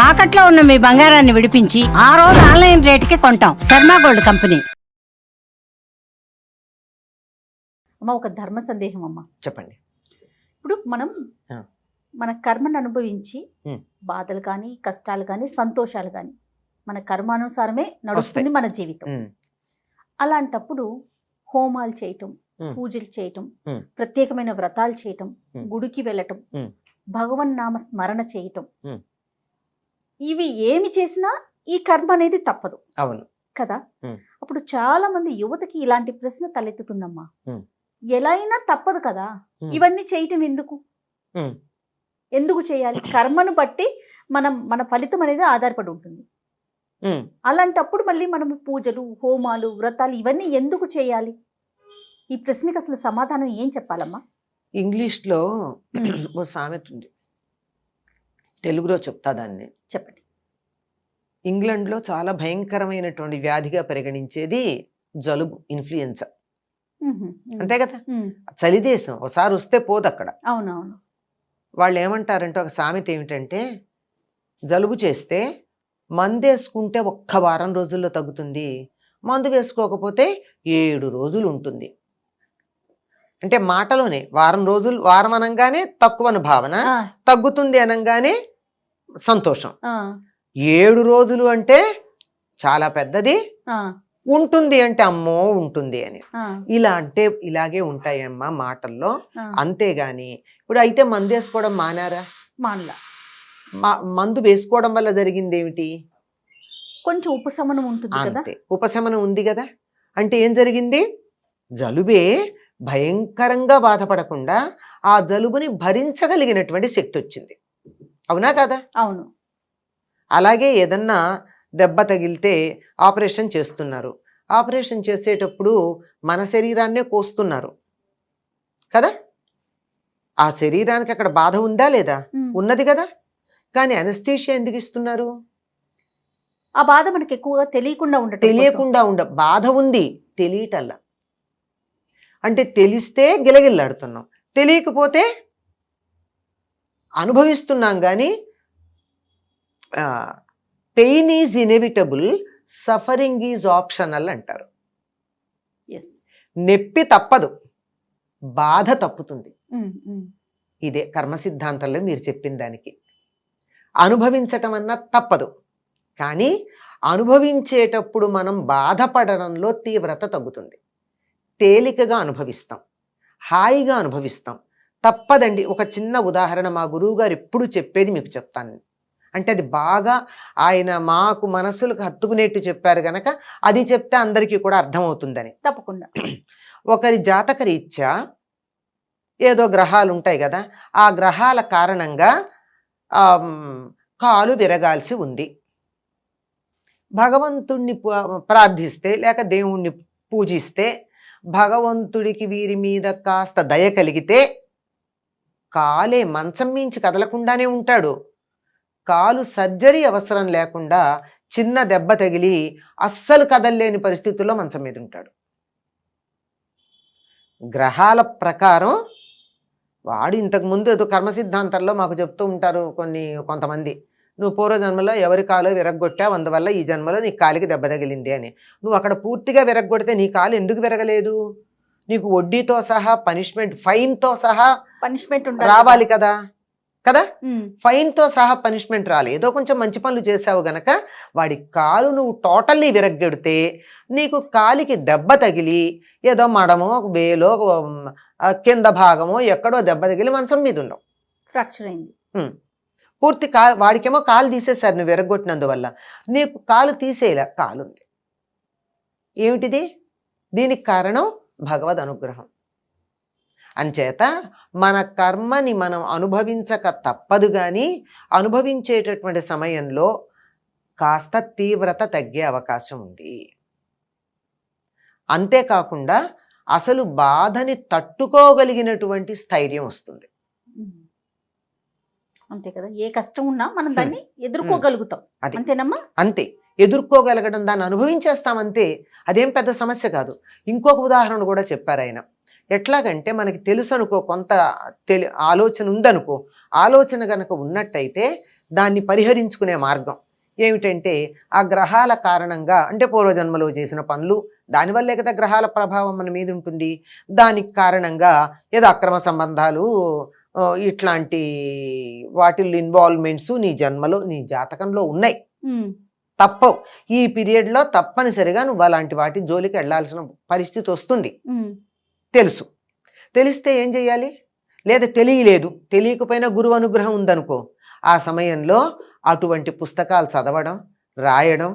తాకట్లో ఉన్న మీ బంగారాన్ని విడిపించి ఆ రోజు ఆన్లైన్ రేటుకి కొంటాం. Sharma gold company. అమ్మ, ఒక ధర్మ సందేహం అమ్మ. చెప్పండి. ఇప్పుడు మనం మన కర్మను అనుభవించి బాధలు కానీ, కష్టాలు కానీ, సంతోషాలు కానీ మన కర్మానుసారమే నడుస్తుంది మన జీవితం. అలాంటప్పుడు హోమాలు చేయటం, పూజలు చేయటం, ప్రత్యేకమైన వ్రతాలు చేయటం, గుడికి వెళ్ళటం, భగవన్ నామ స్మరణ చేయటం, ఇవి ఏమి చేసినా ఈ కర్మ అనేది తప్పదు. అవును కదా. అప్పుడు చాలా మంది యువతకి ఇలాంటి ప్రశ్న తలెత్తుతుందమ్మా, ఎలా అయినా తప్పదు కదా, ఇవన్నీ చేయటం ఎందుకు, ఎందుకు చేయాలి? కర్మను బట్టి మన ఫలితం అనేది ఆధారపడి ఉంటుంది. అలాంటప్పుడు మళ్ళీ మనం పూజలు, హోమాలు, వ్రతాలు ఇవన్నీ ఎందుకు చేయాలి? ఈ ప్రశ్నకి అసలు సమాధానం ఏం చెప్పాలమ్మా? ఇంగ్లీష్లో ఓ సామెత ఉంది, తెలుగులో చెప్తా దాన్ని. చెప్పండి. ఇంగ్లాండ్లో చాలా భయంకరమైనటువంటి వ్యాధిగా పరిగణించేది జలుబు, ఇన్ఫ్లుయెన్జా. అంతే కదా, చలి దేశం, ఒకసారి వస్తే పోదు అక్కడ. అవునవును. వాళ్ళు ఏమంటారంటే, ఒక సామెత ఏమిటంటే, జలుబు చేస్తే మందు వేసుకుంటే ఒక్క వారం రోజుల్లో తగ్గుతుంది, మందు వేసుకోకపోతే 7 రోజులు ఉంటుంది. అంటే మాటలోనే వారం రోజులు, వారం అనగానే తక్కువని భావన, తగ్గుతుంది అనగానే సంతోషం. 7 రోజులు అంటే చాలా పెద్దది, ఉంటుంది అంటే అమ్మో ఉంటుంది అని. ఇలా అంటే ఇలాగే ఉంటాయమ్మా మాటల్లో. అంతేగాని ఇప్పుడు అయితే మందు వేసుకోవడం మానారా? మానలా. మందు వేసుకోవడం వల్ల జరిగింది ఏమిటి? కొంచెం ఉపశమనం ఉంటుంది కదా. అంతే, ఉపశమనం ఉంది కదా. అంటే ఏం జరిగింది? జలుబే భయంకరంగా బాధపడకుండా ఆ జలుబుని భరించగలిగినటువంటి శక్తి వచ్చింది. అవునా కదా? అవును. అలాగే ఏదన్నా దెబ్బ తగిలితే ఆపరేషన్ చేస్తున్నారు. ఆపరేషన్ చేసేటప్పుడు మన శరీరాన్నే కోస్తున్నారు కదా. ఆ శరీరానికి అక్కడ బాధ ఉందా లేదా? ఉన్నది కదా. కానీ అనస్థీషియా ఎందుకు ఇస్తున్నారు? ఆ బాధ మనకి ఎక్కువగా తెలియకుండా బాధ ఉంది, తెలియటల్లా. అంటే తెలిస్తే గిలగిల్లాడుతున్నాం, తెలియకపోతే అనుభవిస్తున్నాం. కానీ pain is inevitable, suffering is optional అంటారు. నొప్పి తప్పదు, బాధ తప్పుతుంది. ఇదే కర్మ సిద్ధాంతంలో మీరు చెప్పిన దానికి. అనుభవించటం అన్నా తప్పదు, కానీ అనుభవించేటప్పుడు మనం బాధపడడంలో తీవ్రత తగ్గుతుంది. తేలికగా అనుభవిస్తాం, హాయిగా అనుభవిస్తాం. తప్పదండి. ఒక చిన్న ఉదాహరణ మా గురువు గారు ఎప్పుడు చెప్పేది మీకు చెప్తాను. అంటే అది బాగా ఆయన మాకు మనసులకు హత్తుకునేట్టు చెప్పారు గనక అది చెప్తే అందరికీ కూడా అర్థమవుతుందని. తప్పకుండా. ఒకరి జాతక రీత్యా ఏదో గ్రహాలు ఉంటాయి కదా, ఆ గ్రహాల కారణంగా కాలు విరగాల్సి ఉంది. భగవంతుణ్ణి ప్రార్థిస్తే లేక దేవుణ్ణి పూజిస్తే భగవంతుడికి వీరి మీద కాస్త దయ కలిగితే కాలే మంచం మించి కదలకుండానే ఉంటాడు. కాలు సర్జరీ అవసరం లేకుండా చిన్న దెబ్బ తగిలి అస్సలు కదలలేని పరిస్థితుల్లో మంచం మీద ఉంటాడు. గ్రహాల ప్రకారం వాడు ఇంతకుముందు ఏదో కర్మ సిద్ధాంతంలో మాకు చెప్తూ ఉంటారు కొంతమంది, నువ్వు పూర్వజన్మలో ఎవరి కాలు విరగ్గొట్టావు, అందువల్ల ఈ జన్మలో నీ కాలికి దెబ్బ తగిలింది అని. నువ్వు అక్కడ పూర్తిగా విరగ్గొడితే నీ కాలు ఎందుకు విరగలేదు? నీకు వడ్డీతో సహా పనిష్మెంట్, ఫైన్తో సహా పనిష్మెంట్ రావాలి కదా. ఫైన్తో సహా పనిష్మెంట్ రాలి. ఏదో కొంచెం మంచి పనులు చేసావు గనక వాడి కాలు నువ్వు టోటల్లీ విరగ్గొడితే నీకు కాలికి దెబ్బ తగిలి ఏదో మడమో వేలో కింద భాగమో ఎక్కడో దెబ్బ తగిలి మంచం మీద ఉండవు, ఫ్రాక్చర్ అయింది. పూర్తి వాడికేమో కాలు తీసేశారు నువ్వు విరగొట్టినందువల్ల. నీకు కాలు తీసేలా కాలు ఉంది. ఏమిటిది? దీనికి కారణం భగవద్ అనుగ్రహం. అంచేత మన కర్మని మనం అనుభవించక తప్పదు. కానీ అనుభవించేటటువంటి సమయంలో కాస్త తీవ్రత తగ్గే అవకాశం ఉంది. అంతేకాకుండా అసలు బాధని తట్టుకోగలిగినటువంటి స్థైర్యం వస్తుంది. అంతే కదా. ఏ కష్టం ఉన్నా మనం దాన్ని ఎదుర్కోగలుగుతాం. అంతేనమ్మా? అంతే, ఎదుర్కోగలగడం, దాన్ని అనుభవించేస్తామంతే. అదేం పెద్ద సమస్య కాదు. ఇంకొక ఉదాహరణ కూడా చెప్పారు ఆయన. ఎట్లాగంటే మనకి తెలుసు అనుకో, కొంత ఆలోచన ఉందనుకో, ఆలోచన గనక ఉన్నట్టయితే దాన్ని పరిహరించుకునే మార్గం ఏమిటంటే ఆ గ్రహాల కారణంగా, అంటే పూర్వజన్మలో చేసిన పనులు దానివల్లే కదా గ్రహాల ప్రభావం మన మీద ఉంటుంది. దానికి కారణంగా ఏదో అక్రమ సంబంధాలు, ఇట్లాంటి వాటిల్లో ఇన్వాల్వ్మెంట్స్ నీ జన్మలో నీ జాతకంలో ఉన్నాయి, తప్పవు. ఈ పీరియడ్లో తప్పనిసరిగా నువ్వు అలాంటి వాటి జోలికి వెళ్లాల్సిన పరిస్థితి వస్తుంది. తెలుసు. తెలిస్తే ఏం చెయ్యాలి? లేదా తెలియలేదు, తెలియకపోయినా గురువు అనుగ్రహం ఉందనుకో, ఆ సమయంలో అటువంటి పుస్తకాలు చదవడం, రాయడం,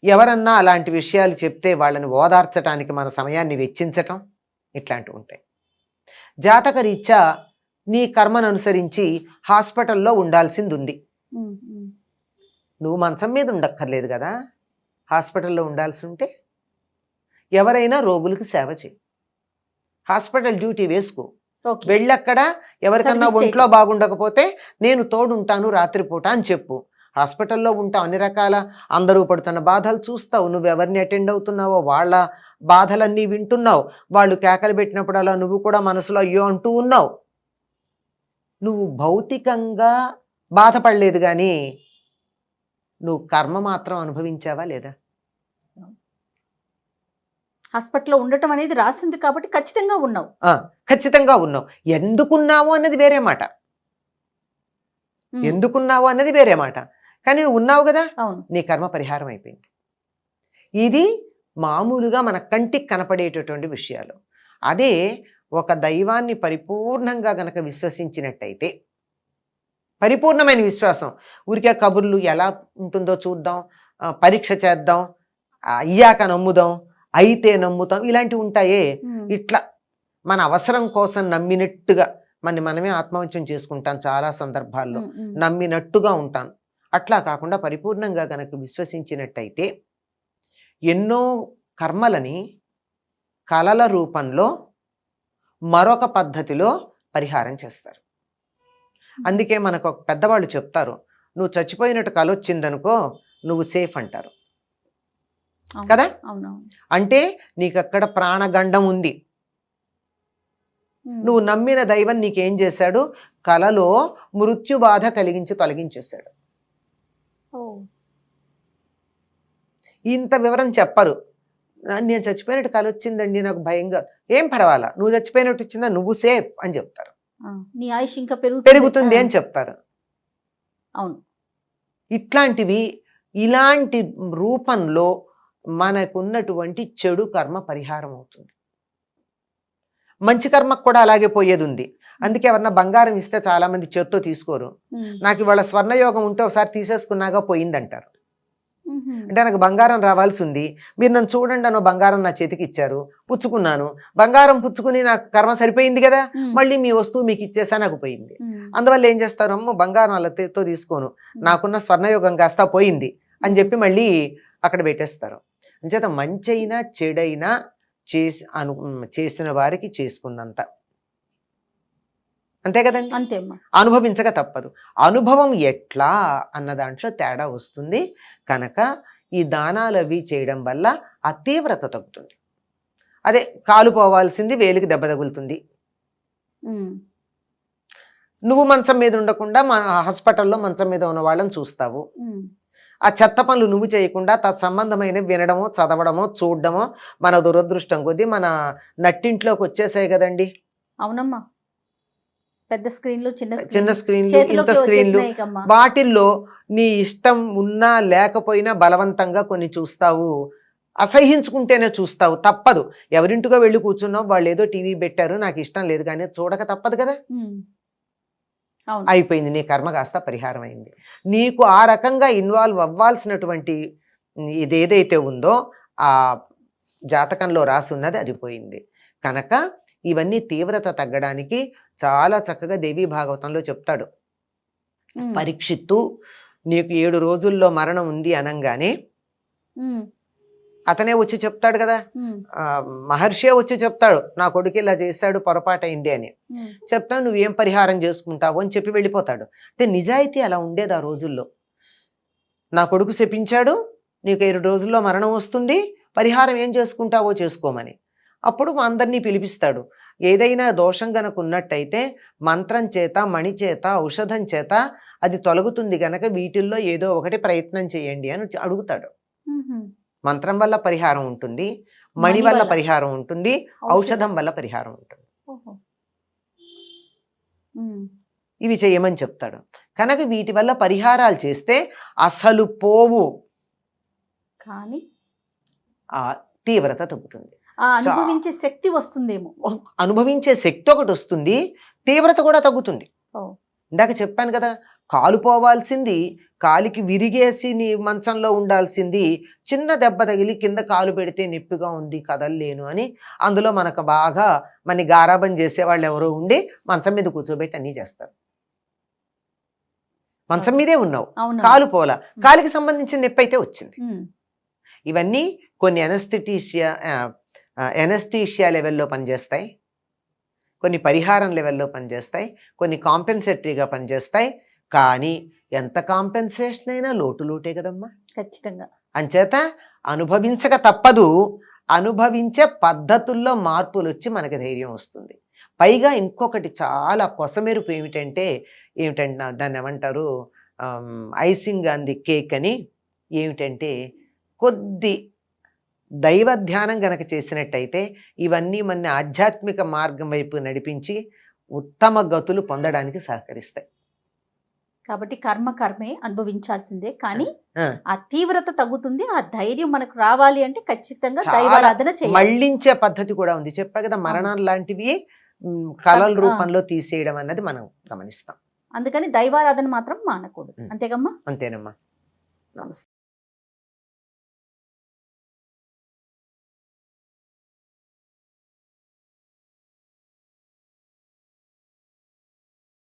ఎవరన్నా అలాంటి విషయాలు చెప్తే వాళ్ళని ఓదార్చడానికి మన సమయాన్ని వెచ్చించటం, ఇట్లాంటివి ఉంటాయి. జాతక రీత్యా నీ కర్మను అనుసరించి హాస్పిటల్లో ఉండాల్సింది ఉంది. నువ్వు మంచం మీద ఉండక్కర్లేదు కదా, హాస్పిటల్లో ఉండాల్సి ఉంటే ఎవరైనా రోగులకు సేవ చేయి, హాస్పిటల్ డ్యూటీ వేసుకో, వెళ్ళక్కడ ఎవరికన్నా ఒంట్లో బాగుండకపోతే నేను తోడుంటాను రాత్రిపూట అని చెప్పు. హాస్పిటల్లో ఉంటావు, అన్ని రకాల అందరూ పడుతున్న బాధలు చూస్తావు, నువ్వు ఎవరిని అటెండ్ అవుతున్నావో వాళ్ళ బాధలన్నీ వింటున్నావు, వాళ్ళు కేకలు పెట్టినప్పుడు అలా నువ్వు కూడా మనసులో అయ్యో అంటూ ఉన్నావు. నువ్వు భౌతికంగా బాధపడలేదు కానీ నువ్వు కర్మ మాత్రం అనుభవించావా లేదా? హాస్పిటల్లో ఉండటం అనేది రాసింది కాబట్టి ఖచ్చితంగా ఉన్నావు. ఖచ్చితంగా ఉన్నావు. ఎందుకున్నావు అన్నది వేరే మాట, ఎందుకున్నావు అన్నది వేరే మాట, కానీ నువ్వు ఉన్నావు కదా, నీ కర్మ పరిహారం అయిపోయింది. ఇది మామూలుగా మన కంటికి కనపడేటటువంటి విషయాలు. అదే ఒక దైవాన్ని పరిపూర్ణంగా గనక విశ్వసించినట్టయితే, పరిపూర్ణమైన విశ్వాసం, ఊరికే కబుర్లు ఎలా ఉంటుందో చూద్దాం, పరీక్ష చేద్దాం, అయ్యాక నమ్ముదాం, అయితే నమ్ముతాం, ఇలాంటివి ఉంటాయే, ఇట్లా మన అవసరం కోసం నమ్మినట్టుగా మనమే ఆత్మవంచం చేసుకుంటాం చాలా సందర్భాల్లో, నమ్మినట్టుగా ఉంటాను. అట్లా కాకుండా పరిపూర్ణంగా గనక విశ్వసించినట్టయితే ఎన్నో కర్మలని కళల రూపంలో మరొక పద్ధతిలో పరిహారం చేస్తారు. అందుకే మనకు ఒక పెద్దవాళ్ళు చెప్తారు, నువ్వు చచ్చిపోయినట్టు కల వచ్చిందనుకో నువ్వు సేఫ్ అంటారు కదా. అంటే నీకు అక్కడ ప్రాణగండం ఉంది, నువ్వు నమ్మిన దైవం నీకేం చేశాడు, కలలో మృత్యు బాధ కలిగించి తొలగించేశాడు. ఇంత వివరం చెప్పరు. నేను చచ్చిపోయినట్టు కల వచ్చిందండి నాకు భయంగా, ఏం పర్వాలా, నువ్వు చచ్చిపోయినట్టు వచ్చిందా, నువ్వు సేఫ్ అని చెప్తారు. నీ ఆయుష్ ఇంకా పెరుగుతుంది అని చెప్తారు. అవును, ఇట్లాంటివి ఇలాంటి రూపంలో మనకున్నటువంటి చెడు కర్మ పరిహారం అవుతుంది. మంచి కర్మకు కూడా అలాగే పోయేది ఉంది. అందుకే ఎవరన్నా బంగారం ఇస్తే చాలా మంది చేత్తో తీసుకోరు. నాకు ఇవాళ స్వర్ణయోగం ఉంటే ఒకసారి తీసేసుకున్నాగా పోయిందంటారు. అంటే నాకు బంగారం రావాల్సి ఉంది, మీరు నన్ను చూడండి అన్న బంగారం నా చేతికి ఇచ్చారు, పుచ్చుకున్నాను, బంగారం పుచ్చుకుని నాకు కర్మ సరిపోయింది కదా, మళ్ళీ మీ వస్తువు మీకు ఇచ్చేసా నాకు పోయింది. అందువల్ల ఏం చేస్తారు, అమ్మో బంగారం అలతో తీసుకోను, నాకున్న స్వర్ణయోగం కాస్త పోయింది అని చెప్పి మళ్ళీ అక్కడ పెట్టేస్తారు. అంచేత మంచైనా చెడైనా చేసిన వారికి చేసుకున్నంత, అంతే కదండి, అంతే, అనుభవించక తప్పదు. అనుభవం ఎట్లా అన్న దాంట్లో తేడా వస్తుంది. కనుక ఈ దానాలు అవి చేయడం వల్ల ఆ తీవ్రత తగ్గుతుంది. అదే కాలు పోవాల్సింది వేలికి దెబ్బ తగులుతుంది. నువ్వు మంచం మీద ఉండకుండా హాస్పిటల్లో మంచం మీద ఉన్న వాళ్ళని చూస్తావు. ఆ చెత్త పనులు నువ్వు చేయకుండా తత్సంబంధమైన వినడమో చదవడమో చూడడమో మన దురదృష్టం కొద్దీ మన నట్టింట్లోకి వచ్చేసాయి కదండి. అవునమ్మా, పెద్ద స్క్రీన్లు, చిన్న స్క్రీన్లు, ఇంత స్క్రీన్లు, వాటిల్లో నీ ఇష్టం ఉన్నా లేకపోయినా బలవంతంగా కొన్ని చూస్తావు, అసహించుకుంటేనే చూస్తావు, తప్పదు. ఎవరింటికో వెళ్ళి కూర్చున్నావు, వాళ్ళు ఏదో టీవీ పెట్టారు, నాకు ఇష్టం లేదు కానీ చూడక తప్పదు కదా. అయిపోయింది, నీ కర్మ కాస్త పరిహారం అయింది. నీకు ఆ రకంగా ఇన్వాల్వ్ అవ్వాల్సినటువంటి ఇదేదైతే ఉందో ఆ జాతకంలో రాసున్నది అది పోయింది. కనుక ఇవన్నీ తీవ్రత తగ్గడానికి చాలా చక్కగా దేవీ భాగవతంలో చెప్తాడు. పరీక్షిత్తు నీకు 7 రోజుల్లో మరణం ఉంది అనంగానే అతనే వచ్చి చెప్తాడు కదా, మహర్షి వచ్చి చెప్తాడు, నా కొడుకు ఇలా చేశాడు, పొరపాటు అయింది అని చెప్తాను, నువ్వేం పరిహారం చేసుకుంటావు అని చెప్పి వెళ్ళిపోతాడు. అంటే నిజాయితీ అలా ఉండేది ఆ రోజుల్లో. నా కొడుకు శపించాడు, నీకు 7 రోజుల్లో మరణం వస్తుంది, పరిహారం ఏం చేసుకుంటావో చేసుకోమని. అప్పుడు అందరినీ పిలిపిస్తాడు. ఏదైనా దోషం గనక ఉన్నట్టయితే మంత్రం చేత, మణి చేత, ఔషధం చేత అది తొలగుతుంది గనక వీటిల్లో ఏదో ఒకటి ప్రయత్నం చేయండి అని అడుగుతాడు. మంత్రం వల్ల పరిహారం ఉంటుంది, మణి వల్ల పరిహారం ఉంటుంది, ఔషధం వల్ల పరిహారం ఉంటుంది. ఇవి చేయమని చెప్తాడు. కనుక వీటి వల్ల పరిహారాలు చేస్తే అసలు పోవు, కానీ ఆ తీవ్రత తగ్గుతుంది. అనుభవించే శక్తి వస్తుందేమో. అనుభవించే శక్తి ఒకటి వస్తుంది, తీవ్రత కూడా తగ్గుతుంది. ఇందాక చెప్పాను కదా, కాలు పోవాల్సింది, కాలికి విరిగేసి నీ మంచంలో ఉండాల్సింది చిన్న దెబ్బ తగిలి కింద కాలు పెడితే నొప్పిగా ఉంది కదల్లేను అని అందులో మనకు బాగా మన గారాబం చేసేవాళ్ళు ఎవరో ఉండి మంచం మీద కూర్చోబెట్టి అన్నీ చేస్తారు. మంచం మీదే ఉన్నావు, కాలు పోలా, కాలికి సంబంధించిన నొప్పి అయితే వచ్చింది. ఇవన్నీ కొన్ని ఎనస్థీషియా లెవెల్లో పనిచేస్తాయి, కొన్ని పరిహారం లెవెల్లో పనిచేస్తాయి, కొన్ని కాంపెన్సేటరీగా పనిచేస్తాయి. కానీ ఎంత కాంపెన్సేషన్ అయినా లోటే కదమ్మా. ఖచ్చితంగా. అంచేత అనుభవించక తప్పదు. అనుభవించే పద్ధతుల్లో మార్పులు వచ్చి మనకి ధైర్యం వస్తుంది. పైగా ఇంకొకటి చాలా కొసమెరుపు ఏమిటంటే దాన్ని ఏమంటారు, ఐసింగ్ ఆన్ ది కేక్ అని. ఏమిటంటే కొద్ది దైవ ధ్యానం గనక చేసినట్టయితే ఇవన్నీ మన ఆధ్యాత్మిక మార్గం వైపు నడిపించి ఉత్తమ గతులు పొందడానికి సహకరిస్తాయి. కాబట్టి కర్మే అనుభవించాల్సిందే, కానీ ఆ తీవ్రత తగ్గుతుంది. ఆ ధైర్యం మనకు రావాలి అంటే ఖచ్చితంగా దైవారాధన చేయాలి. మళ్ళించే పద్ధతి కూడా ఉంది. చెప్పా కదా, మరణాలు లాంటివి కళల రూపంలో తీసేయడం అన్నది మనం గమనిస్తాం. అందుకని దైవారాధన మాత్రం మానకూడదు. అంతేగమ్మా? అంతేనమ్మా. నమస్తే.